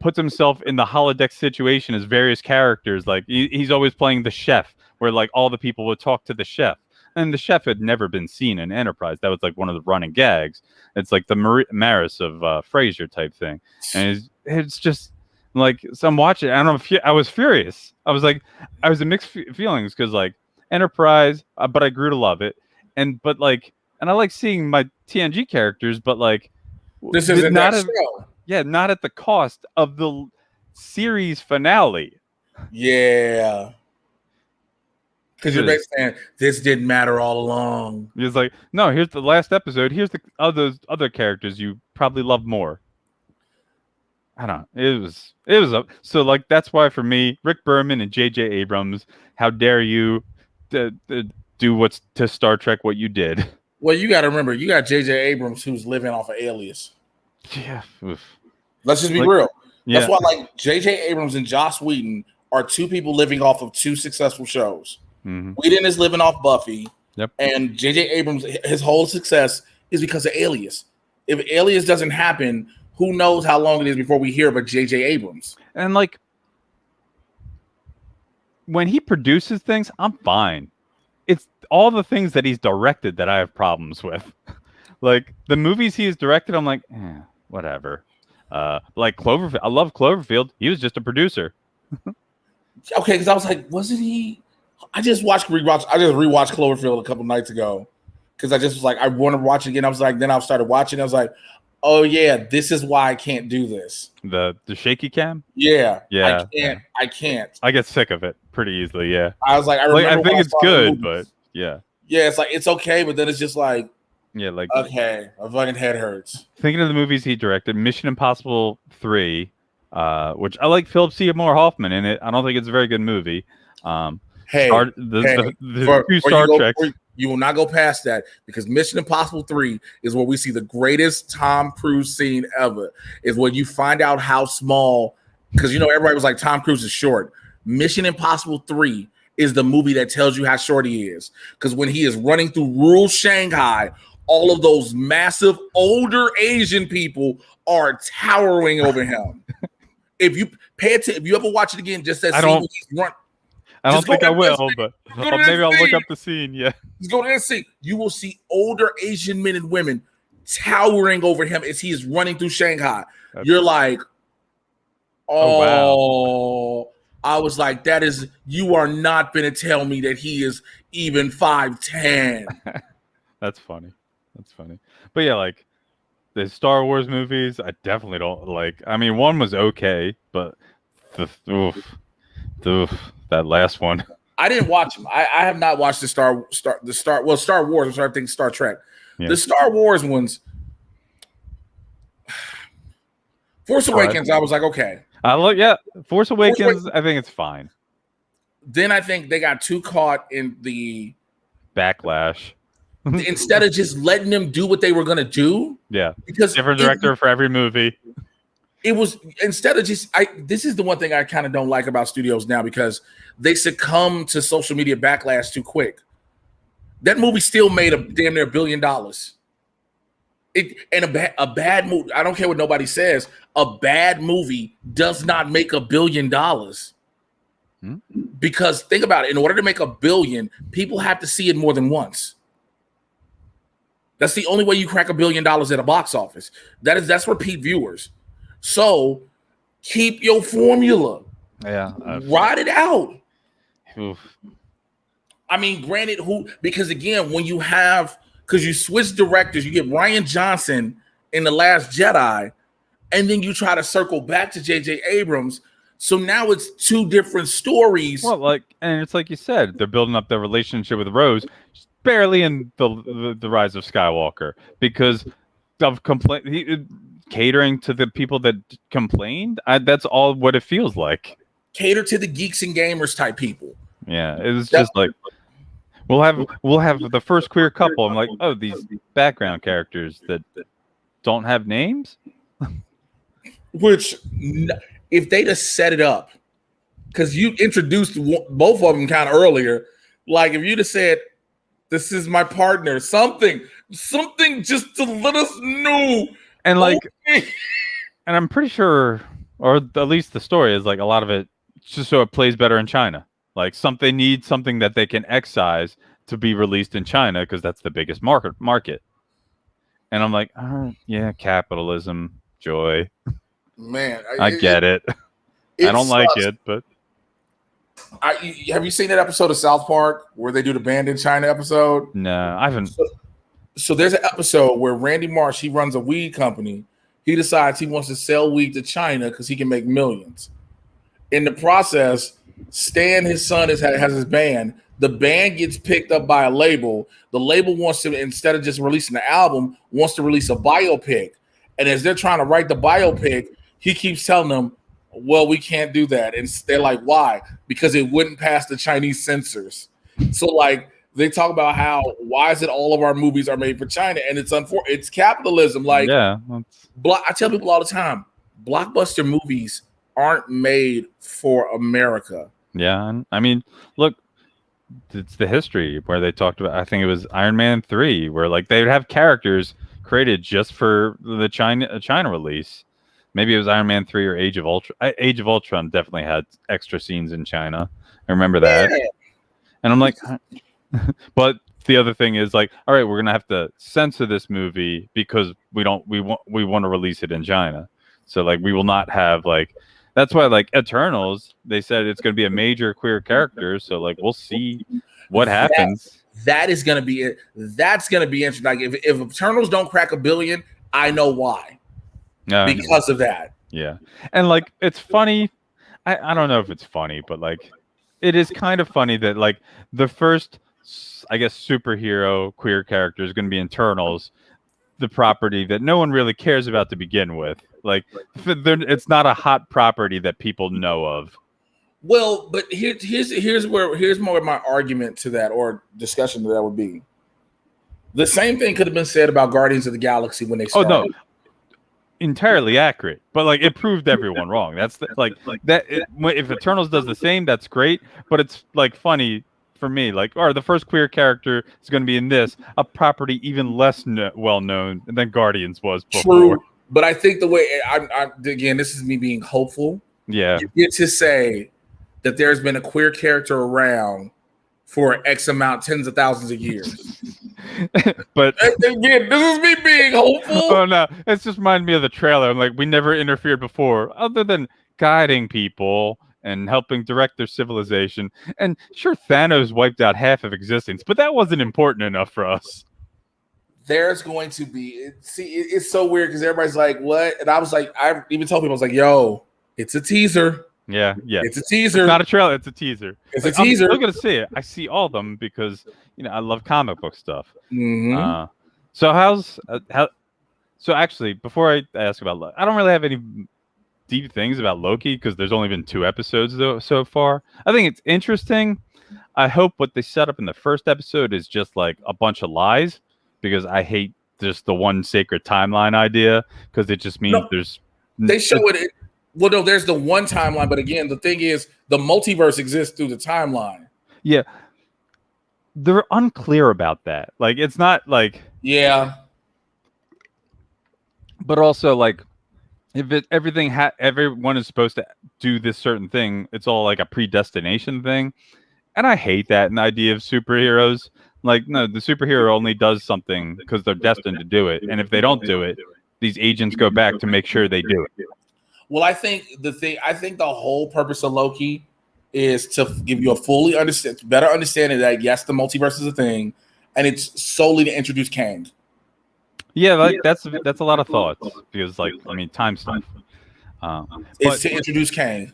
puts himself in the holodeck situation as various characters. Like he's always playing the chef, where like all the people would talk to the chef, and the chef had never been seen in Enterprise. That was like one of the running gags. It's like the Maris of Frasier type thing, and it's just like so I'm watching. I don't know. I was furious. I was in mixed feelings because like Enterprise, but I grew to love it, and I like seeing my TNG characters, but like this isn't that show. Yeah, not at the cost of the series finale. Yeah. Because you're basically saying this didn't matter all along. It's like, no, here's the last episode. Here's the other characters you probably love more. I don't know. It was so like that's why for me, Rick Berman and J.J. Abrams, how dare you do what's to Star Trek what you did? Well, you got to remember, you got J.J. Abrams who's living off of Alias. Yeah. Oof. Let's just be real. Yeah. That's why like J.J. Abrams and Joss Whedon are two people living off of two successful shows. Mm-hmm. Whedon is living off Buffy. Yep. And J.J. Abrams, his whole success is because of Alias. If Alias doesn't happen, who knows how long it is before we hear about J.J. Abrams. And like when he produces things, I'm fine. It's all the things that he's directed that I have problems with. Like the movies he has directed, I'm like, whatever. Like Cloverfield, I love Cloverfield. He was just a producer. Okay, because I was like, wasn't he? I just rewatched Cloverfield a couple nights ago because I just was like, I want to watch it again. I was like, then I started watching. I was like, oh yeah, this is why I can't do this. The shaky cam. Yeah. I can't. I get sick of it pretty easily. Yeah. I was like, I think it's good, but yeah. Yeah, it's like it's okay, but then it's just like. Yeah, like okay, my fucking head hurts. Thinking of the movies he directed, Mission Impossible 3, which I like Philip Seymour Hoffman in it. I don't think it's a very good movie. The two Star Treks. You will not go past that because Mission Impossible 3 is where we see the greatest Tom Cruise scene ever. Is when you find out how small, because everybody was like Tom Cruise is short. Mission Impossible 3 is the movie that tells you how short he is. Because when he is running through rural Shanghai, all of those massive older Asian people are towering over him. If you pay attention, if you ever watch it again, just that scene when he's run. I don't think I will, but maybe I'll look up the scene. Yeah, just go to that scene. You will see older Asian men and women towering over him as he is running through Shanghai. You're like, wow. I was like, you are not going to tell me that he is even 5'10". That's funny. But yeah, like the Star Wars movies, I definitely don't like. I mean, one was okay, but that last one. I didn't watch them. I have not watched the Star Wars. I'm sorry, I think Star Trek. Yeah. The Star Wars ones. Force Awakens, I was like, okay. Force Awakens, I think it's fine. Then I think they got too caught in the backlash. Instead of just letting them do what they were going to do. Yeah. Because different director for every movie. It was instead of just this is the one thing I kind of don't like about studios now because they succumb to social media backlash too quick. That movie still made a damn near $1 billion. A bad movie. I don't care what nobody says. A bad movie does not make $1 billion. Because think about it. In order to make $1 billion, people have to see it more than once. That's the only way you crack $1 billion at a box office. That's repeat viewers. So keep your formula. Yeah. Ride it out. Oof. I mean, granted, because again, when you because you switch directors, you get Rian Johnson in The Last Jedi, and then you try to circle back to J.J. Abrams. So now it's two different stories. Well, and it's like you said, they're building up their relationship with Rose, barely in the Rise of Skywalker because of catering to the people that complained. That's all what it feels like. Cater to the geeks and gamers type people. Yeah, it was just like we'll have the first queer couple. I'm like, oh, these background characters that don't have names. Which, if they just set it up, because you introduced both of them kind of earlier, like if you just said, "This is my partner," something just to let us know, and like, and I'm pretty sure, or at least the story is like a lot of it just so it plays better in China. Like they need something that they can excise to be released in China because that's the biggest market. And I'm like, yeah, capitalism, joy. Man, I get it. I don't like it, but have you seen that episode of South Park where they do the Banned in China episode? No, I haven't. So there's an episode where Randy Marsh, he runs a weed company. He decides he wants to sell weed to China because he can make millions. In the process, Stan, his son, has his band. The band gets picked up by a label. The label wants to, instead of just releasing the album, wants to release a biopic. And as they're trying to write the biopic, he keeps telling them, well, we can't do that. And they're like, why? Because it wouldn't pass the Chinese censors. So like they talk about why is it all of our movies are made for China? And it's capitalism. Like, yeah, I tell people all the time, blockbuster movies aren't made for America. Yeah, and I mean, look, it's the history where they talked about. I think it was Iron Man 3, where like they would have characters created just for the China release. Maybe it was Iron Man 3 or Age of Ultron. Age of Ultron definitely had extra scenes in China. I remember that. Yeah. And I'm like, but the other thing is like, all right, we're gonna have to censor this movie because we want to release it in China. So like, we will not have like. That's why, like Eternals, they said it's going to be a major queer character. So, like, we'll see what happens. That is going to be it. That's going to be interesting. Like, if Eternals don't crack $1 billion, I know why. Because of that. Yeah, and like, it's funny. I don't know if it's funny, but like, it is kind of funny that like the first, I guess, superhero queer character is going to be Eternals, the property that no one really cares about to begin with. Like, it's not a hot property that people know of. Well, but here's more of my argument to that or discussion to that would be. The same thing could have been said about Guardians of the Galaxy when they started. Oh no, entirely accurate. But like, it proved everyone wrong. That's if Eternals does the same, that's great. But it's like funny for me. Like, the first queer character is going to be in this, a property even less well known than Guardians was before. True. But I think the way again, this is me being hopeful. Yeah, you get to say that there's been a queer character around for X amount, tens of thousands of years. But again, this is me being hopeful. Oh no, it's just reminded me of the trailer. I'm like, we never interfered before, other than guiding people and helping direct their civilization. And sure, Thanos wiped out half of existence, but that wasn't important enough for us. There's going to be, it's so weird because everybody's like, what? And I was like, I even told people, I was like, yo, it's a teaser. Yeah. It's a teaser. It's not a trailer, it's a teaser. It's like, a teaser. I'm going to see it. I see all of them because, I love comic book stuff. Mm-hmm. So actually, before I ask about Loki, I don't really have any deep things about Loki because there's only been 2 episodes so far. I think it's interesting. I hope what they set up in the first episode is just like a bunch of lies, because I hate just the one sacred timeline idea, because it just means there's They show it. Well, no, there's the one timeline, but again, the thing is, the multiverse exists through the timeline. Yeah, they're unclear about that. Like, it's not like but also like if everyone is supposed to do this certain thing, it's all like a predestination thing, and I hate that in the idea of superheroes. Like, no, the superhero only does something because they're destined to do it, and if they don't do it, these agents go back to make sure they do it. Well, I think the whole purpose of Loki is to give you a better understanding that yes, the multiverse is a thing, and it's solely to introduce Kang. Yeah, that's a lot of thoughts because, like, I mean, time stuff. It's to introduce Kang.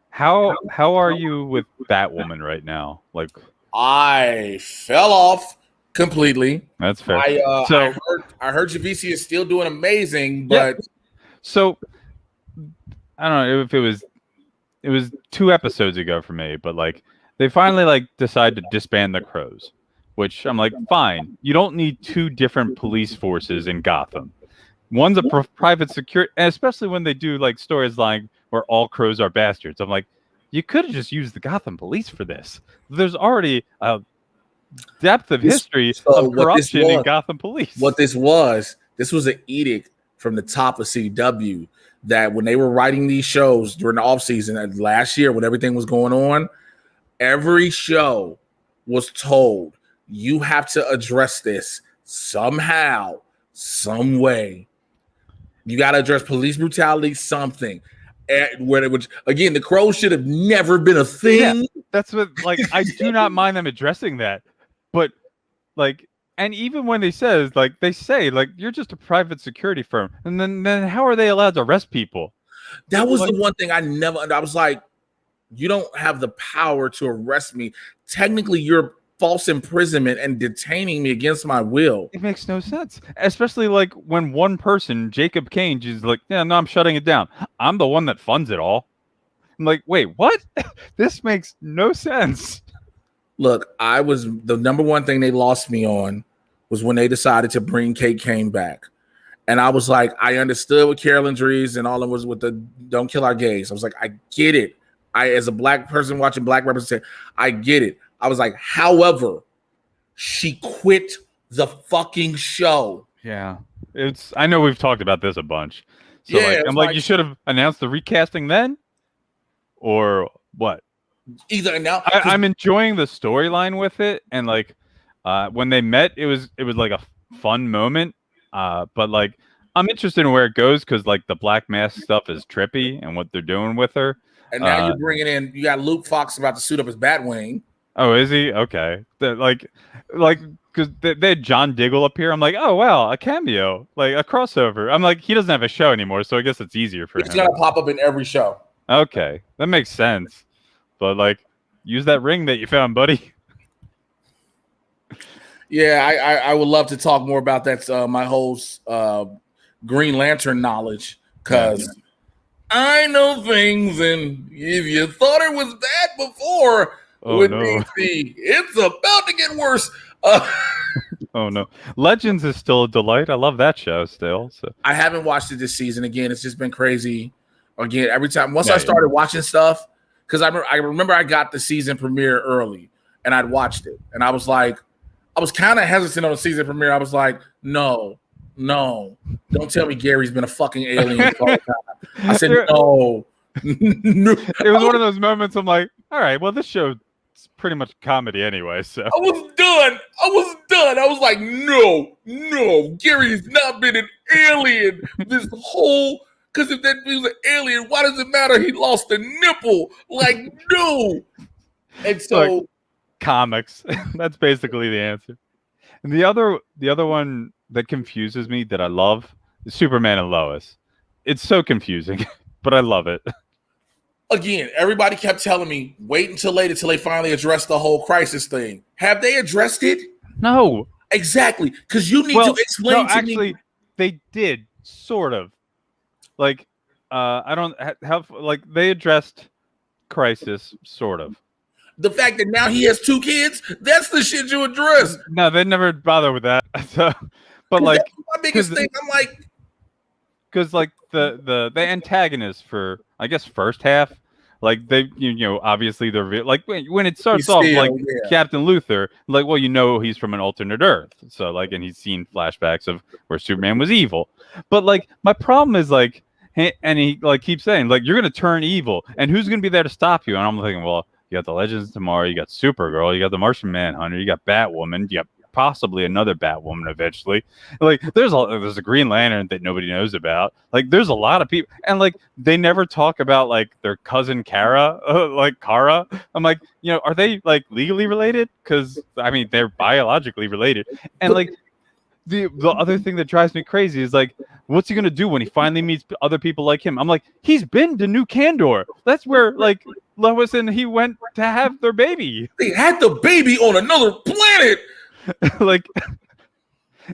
How are you with Batwoman right now? Like, I fell off completely. That's fair. I heard Javicia is still doing amazing, but so I don't know if it was 2 episodes ago for me, but like they finally like decide to disband the Crows, which I'm like, fine. You don't need 2 different police forces in Gotham. One's a private security, and especially when they do like stories like where all crows are bastards. I'm like, you could have just used the Gotham police for this. There's already a depth of history of corruption in Gotham police. What this was an edict from the top of CW that when they were writing these shows during the off season last year, when everything was going on, every show was told you have to address this somehow, some way. You got to address police brutality, something. Again, the Crows should have never been a thing. Yeah, that's what, like, I do not mind them addressing that, but like, and even when they say you're just a private security firm, and then how are they allowed to arrest people? That was the one thing I was like, you don't have the power to arrest me. Technically, you're false imprisonment and detaining me against my will. It makes no sense, especially like when one person, Jacob Kane, is like, yeah, no, I'm shutting it down. I'm the one that funds it all. I'm like, wait, what? This makes no sense. Look, the number one thing they lost me on was when they decided to bring Kate Kane back. And I was like, I understood what Carolyn Drees and all of was with the don't kill our gays. I was like, I get it. As a black person watching black representation, I get it. I was like, however, she quit the fucking show. Yeah. I know we've talked about this a bunch. So yeah, I'm like, you should have announced the recasting then? Or what? Either now. I'm enjoying the storyline with it. And like when they met, it was like a fun moment. But like I'm interested in where it goes because like the Black Mask stuff is trippy and what they're doing with her. And now you're bringing in, you got Luke Fox about to suit up as Batwing. Oh, is he? Okay. Like, because they had John Diggle up here. I'm like, oh, wow, a cameo, like a crossover. I'm like, he doesn't have a show anymore, so I guess it's easier for him. He's going to pop up in every show. Okay. That makes sense. But, like, use that ring that you found, buddy. Yeah, I would love to talk more about that, my whole Green Lantern knowledge, because I know things, and if you thought it was bad before, DC, it's about to get worse. Oh no, Legends is still a delight. I love that show still. So I haven't watched it this season. Again, it's just been crazy. Again, every time I started watching stuff, because I remember I got the season premiere early, and I'd watched it, and I was like, I was kind of hesitant on the season premiere. I was like, no, don't tell me Gary's been a fucking alien all the time. I said, no. It was one of those moments I'm like, all right, well, this show is pretty much comedy anyway, so. I was done. I was like, no, Gary's not been an alien this whole, because if that was an alien, why does it matter he lost a nipple? Like, no. And so. Like, comics. That's basically the answer. And the other one that confuses me that I love is Superman and Lois. It's so confusing, but I love it. Again, everybody kept telling me, wait until later till they finally address the whole crisis thing. Have they addressed it? No. Exactly. Because you need to explain to me. They did, sort of. Like, I don't have, like, they addressed crisis, sort of. The fact that now he has 2 kids, that's the shit you address. No, they never bother with that. So, but like, my biggest thing, I'm like, because like the antagonists for, I guess, first half, like they obviously they're like when it starts off like Captain Luthor, like, well, he's from an alternate Earth, so like, and he's seen flashbacks of where Superman was evil, but like my problem is like, and he like keeps saying like, you're gonna turn evil, and who's gonna be there to stop you? And I'm thinking, well, you got the Legends of Tomorrow, you got Supergirl, you got the Martian Manhunter, you got Batwoman, you got possibly another Batwoman eventually. Like there's a Green Lantern that nobody knows about. Like there's a lot of people, and like they never talk about like their cousin Kara, like Kara. I'm like, are they like legally related? Because I mean, they're biologically related, and like the other thing that drives me crazy is like, what's he gonna do when he finally meets other people like him? I'm like, he's been to New Kandor. That's where like Lois and he went to have their baby. They had the baby on another planet. Like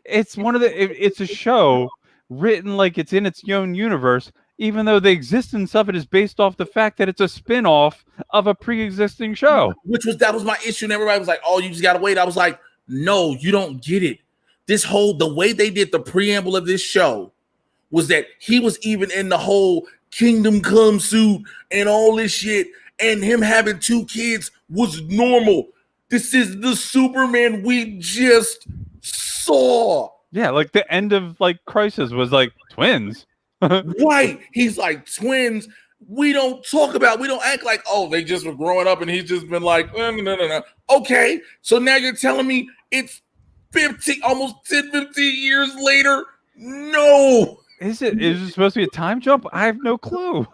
it's it's a show written like it's in its own universe, even though the existence of it is based off the fact that it's a spin-off of a pre-existing show. That was my issue, and everybody was like, oh, you just gotta wait. I was like, no, you don't get it. The way they did the preamble of this show was that he was even in the whole Kingdom Come suit and all this shit, and him having 2 kids was normal. This is the Superman we just saw. Yeah, like the end of like Crisis was like twins. Right. He's like twins. We don't act like, oh, they just were growing up and he's just been like, no. Okay. So now you're telling me it's almost 10, 15 years later? No. Is it supposed to be a time jump? I have no clue.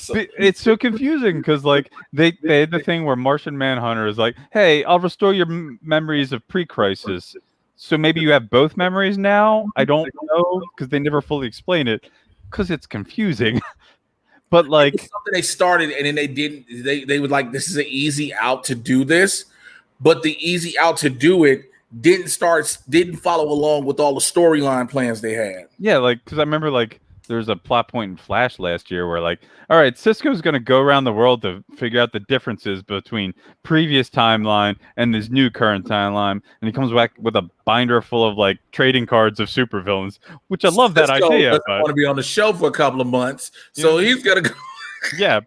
It's so confusing because like they had the thing where Martian Manhunter is like, hey, I'll restore your memories of pre-crisis, so maybe you have both memories now. I don't know, because they never fully explain it, because it's confusing. But like something they started and then they would like, this is an easy out to do this, but the easy out to do it didn't follow along with all the storyline plans they had. Yeah, like because I remember like there's a plot point in Flash last year where like, all right, Cisco's going to go around the world to figure out the differences between previous timeline and this new current timeline, and he comes back with a binder full of like trading cards of supervillains, which I love that idea. Doesn't want to be on the show for a couple of months, so he's gonna go. Yeah,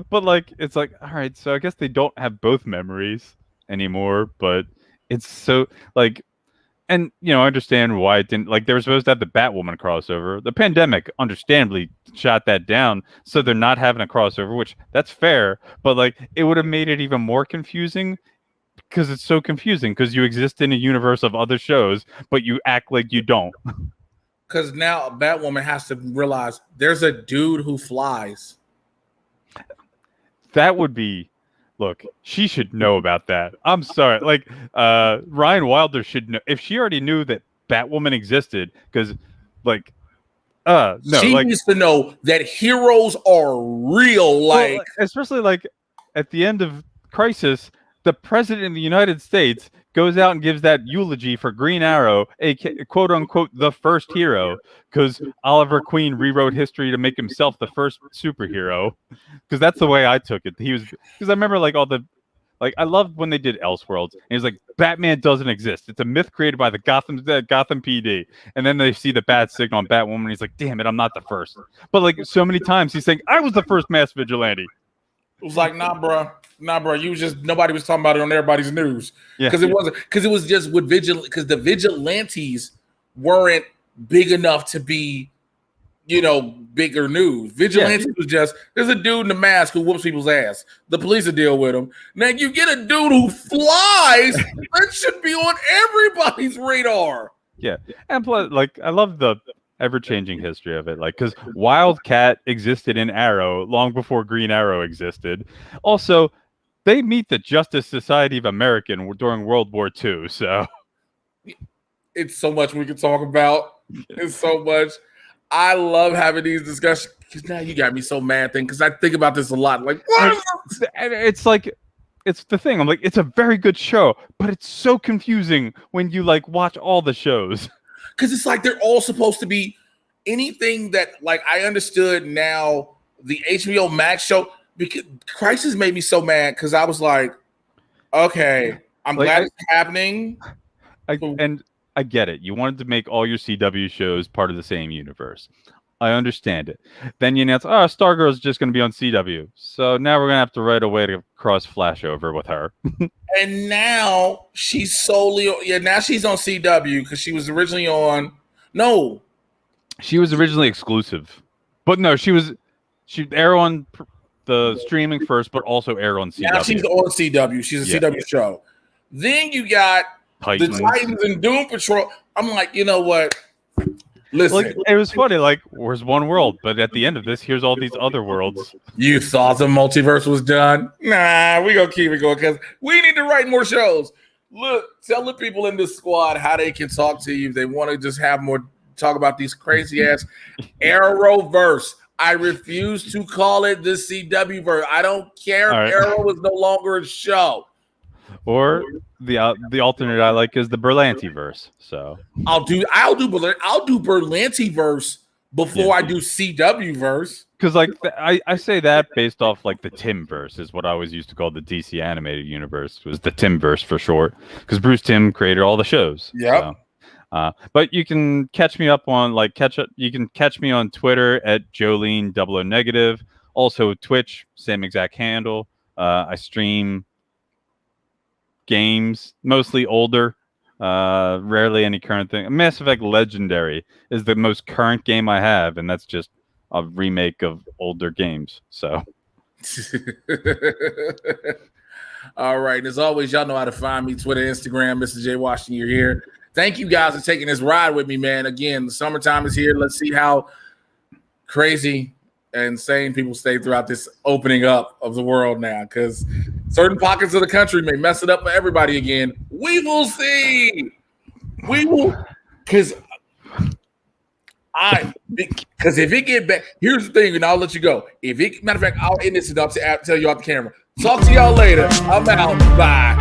but like it's like, all right, so I guess they don't have both memories anymore, but it's so like. And, I understand why it didn't, like, they were supposed to have the Batwoman crossover. The pandemic, understandably, shot that down, so they're not having a crossover, which, that's fair, but, like, it would have made it even more confusing, because it's so confusing, because you exist in a universe of other shows, but you act like you don't. Because now Batwoman has to realize there's a dude who flies. That would be... Look, she should know about that. I'm sorry. Like, Ryan Wilder should know. If she already knew that Batwoman existed, because, like, no. She needs to know that heroes are real. Like, well, especially, like, at the end of Crisis, the president of the United States goes out and gives that eulogy for Green Arrow, a quote-unquote the first hero, because Oliver Queen rewrote history to make himself the first superhero. Because that's the way I took it. Because I remember like all the, like I loved when they did Elseworlds, and he's like, Batman doesn't exist. It's a myth created by the Gotham PD. And then they see the bat signal on Batwoman, and he's like, damn it, I'm not the first. But like so many times he's saying, I was the first mass vigilante. It was like, nah, bro. You just, nobody was talking about it on everybody's news. Because it was just with because the vigilantes weren't big enough to be, bigger news. Vigilantes was just, there's a dude in the mask who whoops people's ass. The police will deal with him. Now you get a dude who flies, that should be on everybody's radar. Yeah. And plus, like, I love the ever-changing history of it, like, because Wildcat existed in Arrow long before Green Arrow existed. Also, they meet the Justice Society of America during World War II, so it's so much we can talk about. It's so much. I love having these discussions because now you got me so mad because I think about this a lot. Like, what? It's like, it's the thing. I'm like, it's a very good show, but it's so confusing when you like watch all the shows. Because it's like they're all supposed to be anything that, like, I understood now the HBO Max show. Because Crisis made me so mad because I was like, okay, I'm glad it's happening. And I get it. You wanted to make all your CW shows part of the same universe. I understand it. Then you announce, Stargirl's just going to be on CW. So now we're going to have to write a way to cross Flashover with her. And now she's solely, now she's on CW because she was originally on, no. She was originally exclusive. But no, she aired on the streaming first, but also aired on CW. Now she's on CW. She's a CW show. Then you got the Titans and Doom Patrol. I'm like, you know what? Listen, it was funny. Like, where's one world? But at the end of this, here's all these other worlds. You thought the multiverse was done? Nah, we gonna keep it going because we need to write more shows. Look, tell the people in this squad how they can talk to you if they want to just have more talk about these crazy ass Arrowverse. I refuse to call it the CW verse. I don't care if Arrow is no longer a show. Or the alternate I like is the Berlanti verse. So I'll do Berlanti verse before I do CW verse. Because like I say that based off like the Tim verse is what I always used to call the DC animated universe, was the Tim verse for short, because Bruce Timm created all the shows. Yeah. So, but you can catch me up on you can catch me on Twitter at JoLene -. Also Twitch, same exact handle. I stream games, mostly older, rarely any current thing. Mass Effect Legendary is the most current game I have, and that's just a remake of older games. So all right, as always, y'all know how to find me: Twitter, Instagram, Mr. J Washington. You're here. Thank you guys for taking this ride with me, man. Again, the summertime is here. Let's see how crazy and insane people stay throughout this opening up of the world now, because certain pockets of the country may mess it up for everybody again. We will see. We will, because if it get back, here's the thing, and I'll let you go. Matter of fact, I'll end this and I'll tell you off the camera. Talk to y'all later. I'm out. Bye.